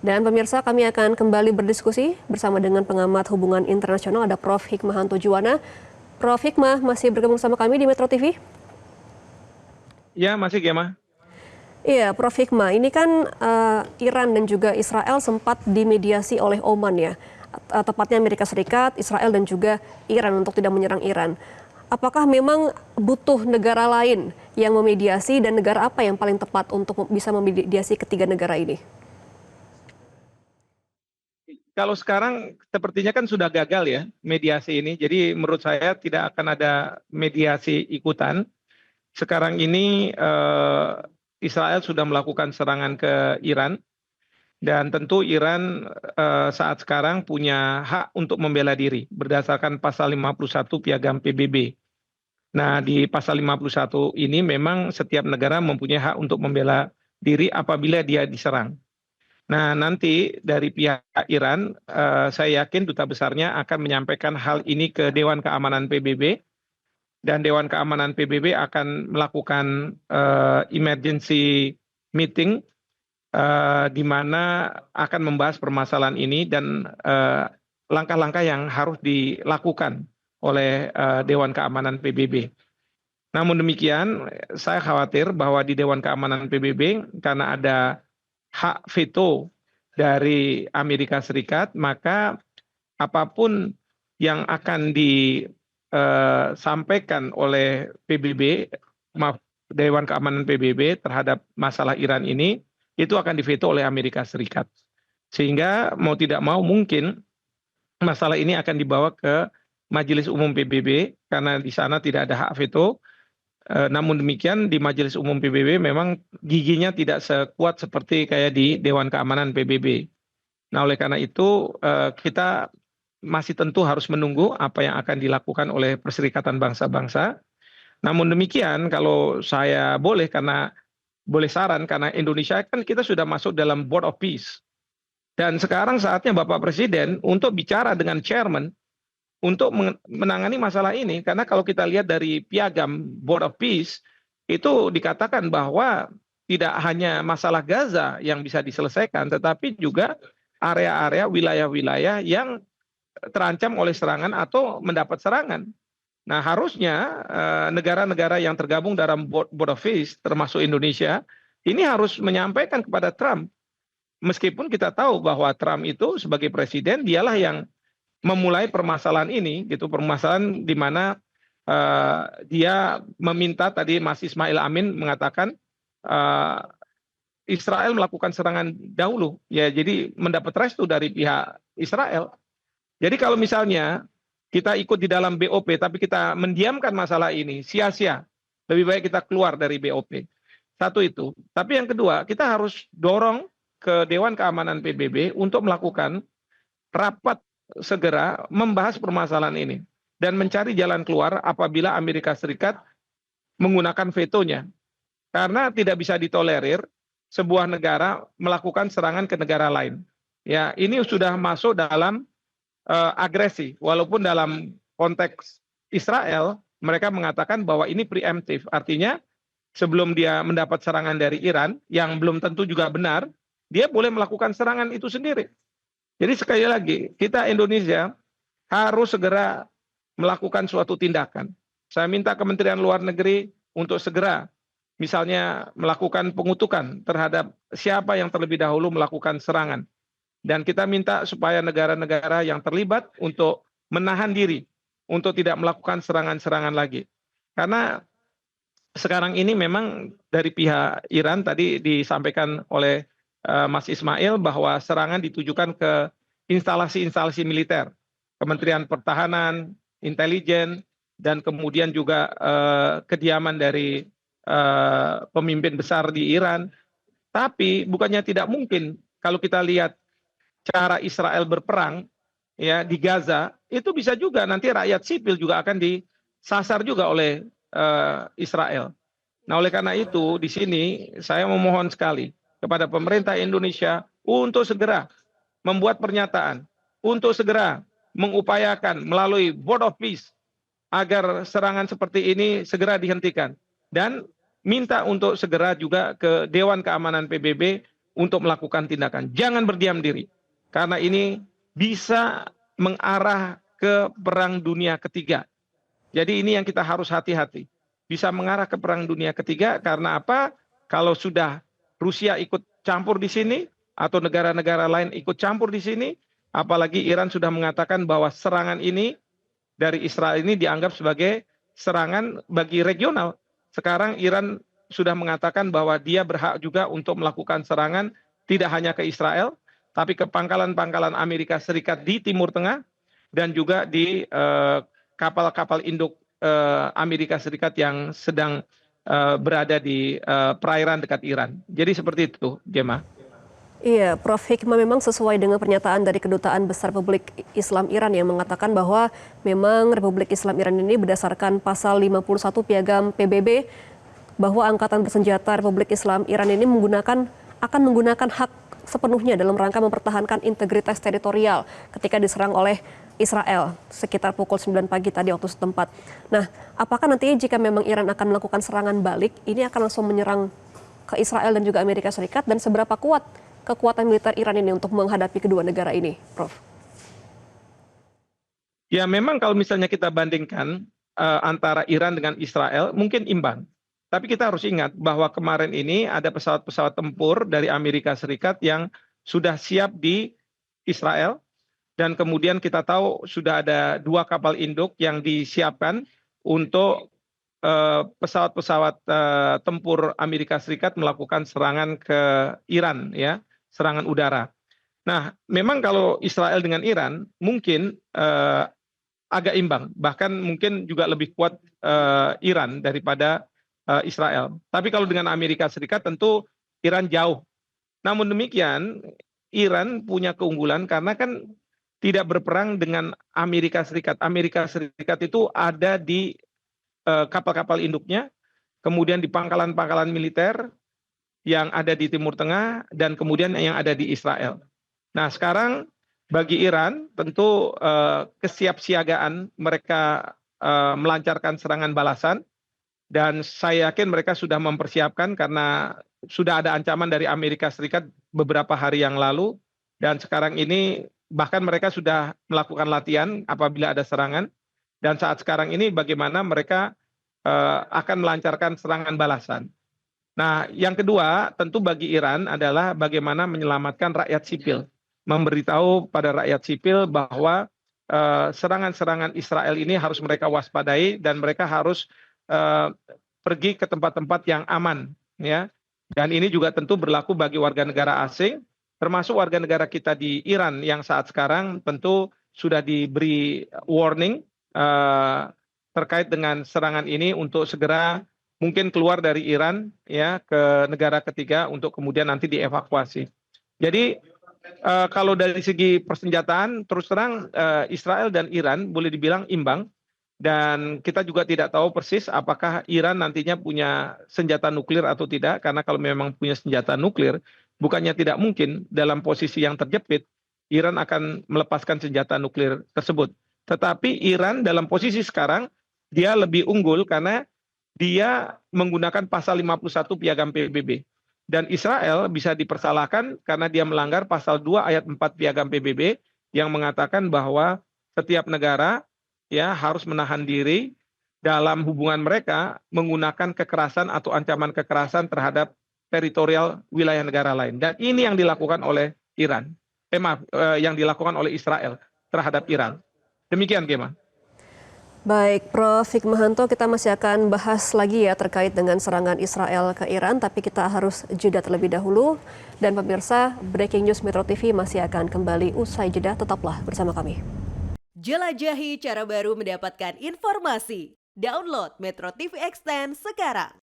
Dan pemirsa, kami akan kembali berdiskusi bersama dengan pengamat hubungan internasional, ada Prof. Hikmahanto Juwana. Prof. Hikmah masih bergabung sama kami di Metro TV? Ya, masih Gemma. Iya, Prof. Hikmah, ini kan Iran dan juga Israel sempat dimediasi oleh Oman ya, tepatnya Amerika Serikat, Israel dan juga Iran untuk tidak menyerang Iran. Apakah memang butuh negara lain yang memediasi dan negara apa yang paling tepat untuk bisa memediasi ketiga negara ini? Kalau sekarang sepertinya kan sudah gagal ya mediasi ini. Jadi menurut saya tidak akan ada mediasi ikutan. Sekarang ini Israel sudah melakukan serangan ke Iran dan tentu Iran saat sekarang punya hak untuk membela diri berdasarkan pasal 51 Piagam PBB. Nah, di pasal 51 ini memang setiap negara mempunyai hak untuk membela diri apabila dia diserang. Nah, nanti dari pihak Iran, saya yakin duta besarnya akan menyampaikan hal ini ke Dewan Keamanan PBB, dan Dewan Keamanan PBB akan melakukan emergency meeting di mana akan membahas permasalahan ini dan langkah-langkah yang harus dilakukan oleh Dewan Keamanan PBB. Namun demikian, saya khawatir bahwa di Dewan Keamanan PBB, karena ada hak veto dari Amerika Serikat, maka apapun yang akan disampaikan oleh PBB, maaf, Dewan Keamanan PBB terhadap masalah Iran ini, itu akan diveto oleh Amerika Serikat. Sehingga mau tidak mau mungkin masalah ini akan dibawa ke Majelis Umum PBB, karena di sana tidak ada hak veto. Namun demikian di Majelis Umum PBB memang giginya tidak sekuat seperti kayak di Dewan Keamanan PBB. Nah, oleh karena itu kita masih tentu harus menunggu apa yang akan dilakukan oleh Perserikatan Bangsa-Bangsa. Namun demikian, kalau saya boleh, karena boleh saran, karena Indonesia kan kita sudah masuk dalam Board of Peace. Dan sekarang saatnya Bapak Presiden untuk bicara dengan Chairman untuk menangani masalah ini, karena kalau kita lihat dari piagam Board of Peace itu dikatakan bahwa tidak hanya masalah Gaza yang bisa diselesaikan, tetapi juga area-area wilayah-wilayah yang terancam oleh serangan atau mendapat serangan. Nah, harusnya negara-negara yang tergabung dalam Board of Peace termasuk Indonesia ini harus menyampaikan kepada Trump, meskipun kita tahu bahwa Trump itu sebagai presiden dialah yang memulai permasalahan ini, gitu, permasalahan di mana dia meminta, tadi Mas Ismail Amin mengatakan Israel melakukan serangan dahulu, ya, jadi mendapat restu dari pihak Israel. Jadi kalau misalnya kita ikut di dalam BOP tapi kita mendiamkan masalah ini, sia-sia. Lebih baik kita keluar dari BOP. Satu itu. Tapi yang kedua, kita harus dorong ke Dewan Keamanan PBB untuk melakukan rapat segera membahas permasalahan ini dan mencari jalan keluar apabila Amerika Serikat menggunakan vetonya. Karena tidak bisa ditolerir sebuah negara melakukan serangan ke negara lain. Ya, ini sudah masuk dalam agresi, walaupun dalam konteks Israel mereka mengatakan bahwa ini preemptif, artinya sebelum dia mendapat serangan dari Iran yang belum tentu juga benar, dia boleh melakukan serangan itu sendiri. Jadi sekali lagi, kita Indonesia harus segera melakukan suatu tindakan. Saya minta Kementerian Luar Negeri untuk segera misalnya melakukan pengutukan terhadap siapa yang terlebih dahulu melakukan serangan. Dan kita minta supaya negara-negara yang terlibat untuk menahan diri, untuk tidak melakukan serangan-serangan lagi. Karena sekarang ini memang dari pihak Iran tadi disampaikan oleh Mas Ismail bahwa serangan ditujukan ke instalasi-instalasi militer, Kementerian Pertahanan, intelijen, dan kemudian juga kediaman dari pemimpin besar di Iran. Tapi bukannya tidak mungkin kalau kita lihat cara Israel berperang ya di Gaza, itu bisa juga nanti rakyat sipil juga akan disasar juga oleh Israel. Nah, oleh karena itu di sini saya memohon sekali kepada pemerintah Indonesia untuk segera membuat pernyataan, untuk segera mengupayakan melalui Board of Peace agar serangan seperti ini segera dihentikan, dan minta untuk segera juga ke Dewan Keamanan PBB untuk melakukan tindakan. Jangan berdiam diri, karena ini bisa mengarah ke perang dunia ketiga. Jadi ini yang kita harus hati-hati. Bisa mengarah ke perang dunia ketiga karena apa? Kalau sudah Rusia ikut campur di sini atau negara-negara lain ikut campur di sini, apalagi Iran sudah mengatakan bahwa serangan ini dari Israel ini dianggap sebagai serangan bagi regional. Sekarang Iran sudah mengatakan bahwa dia berhak juga untuk melakukan serangan tidak hanya ke Israel, tapi ke pangkalan-pangkalan Amerika Serikat di Timur Tengah dan juga di kapal-kapal induk Amerika Serikat yang sedang berada di perairan dekat Iran. Jadi seperti itu, Gemma. Iya, Prof. Hikmah, memang sesuai dengan pernyataan dari Kedutaan Besar Republik Islam Iran yang mengatakan bahwa memang Republik Islam Iran ini berdasarkan pasal 51 Piagam PBB bahwa Angkatan Bersenjata Republik Islam Iran ini akan menggunakan hak sepenuhnya dalam rangka mempertahankan integritas teritorial ketika diserang oleh Israel sekitar pukul 9 pagi tadi waktu setempat. Nah, apakah nantinya jika memang Iran akan melakukan serangan balik, ini akan langsung menyerang ke Israel dan juga Amerika Serikat, dan seberapa kuat kekuatan militer Iran ini untuk menghadapi kedua negara ini, Prof? Ya, memang kalau misalnya kita bandingkan antara Iran dengan Israel, mungkin imbang. Tapi kita harus ingat bahwa kemarin ini ada pesawat-pesawat tempur dari Amerika Serikat yang sudah siap di Israel, dan kemudian kita tahu sudah ada 2 kapal induk yang disiapkan untuk pesawat-pesawat tempur Amerika Serikat melakukan serangan ke Iran, ya, serangan udara. Nah, memang kalau Israel dengan Iran mungkin agak imbang, bahkan mungkin juga lebih kuat Iran daripada Israel. Tapi kalau dengan Amerika Serikat tentu Iran jauh. Namun demikian, Iran punya keunggulan karena kan tidak berperang dengan Amerika Serikat. Amerika Serikat itu ada di kapal-kapal induknya, kemudian di pangkalan-pangkalan militer yang ada di Timur Tengah, dan kemudian yang ada di Israel. Nah, sekarang bagi Iran tentu kesiapsiagaan mereka melancarkan serangan balasan, dan saya yakin mereka sudah mempersiapkan karena sudah ada ancaman dari Amerika Serikat beberapa hari yang lalu, dan sekarang ini bahkan mereka sudah melakukan latihan apabila ada serangan, dan saat sekarang ini bagaimana mereka akan melancarkan serangan balasan. Nah, yang kedua tentu bagi Iran adalah bagaimana menyelamatkan rakyat sipil, memberitahu pada rakyat sipil bahwa serangan-serangan Israel ini harus mereka waspadai dan mereka harus pergi ke tempat-tempat yang aman, ya. Dan ini juga tentu berlaku bagi warga negara asing, termasuk warga negara kita di Iran yang saat sekarang tentu sudah diberi warning terkait dengan serangan ini untuk segera mungkin keluar dari Iran, ya, ke negara ketiga untuk kemudian nanti dievakuasi. Jadi kalau dari segi persenjataan terus terang Israel dan Iran boleh dibilang imbang, dan kita juga tidak tahu persis apakah Iran nantinya punya senjata nuklir atau tidak, karena kalau memang punya senjata nuklir, bukannya tidak mungkin dalam posisi yang terjepit Iran akan melepaskan senjata nuklir tersebut. Tetapi Iran dalam posisi sekarang dia lebih unggul karena dia menggunakan pasal 51 Piagam PBB. Dan Israel bisa dipersalahkan karena dia melanggar pasal 2 ayat 4 Piagam PBB yang mengatakan bahwa setiap negara, ya, harus menahan diri dalam hubungan mereka menggunakan kekerasan atau ancaman kekerasan terhadap teritorial wilayah negara lain. Dan ini yang dilakukan oleh Iran. Yang dilakukan oleh Israel terhadap Iran. Demikian, Gemma. Baik, Prof. Hikmahanto, kita masih akan bahas lagi ya terkait dengan serangan Israel ke Iran, tapi kita harus jeda terlebih dahulu. Dan pemirsa, Breaking News Metro TV masih akan kembali usai jeda, tetaplah bersama kami. Jelajahi cara baru mendapatkan informasi. Download Metro TV Extend sekarang.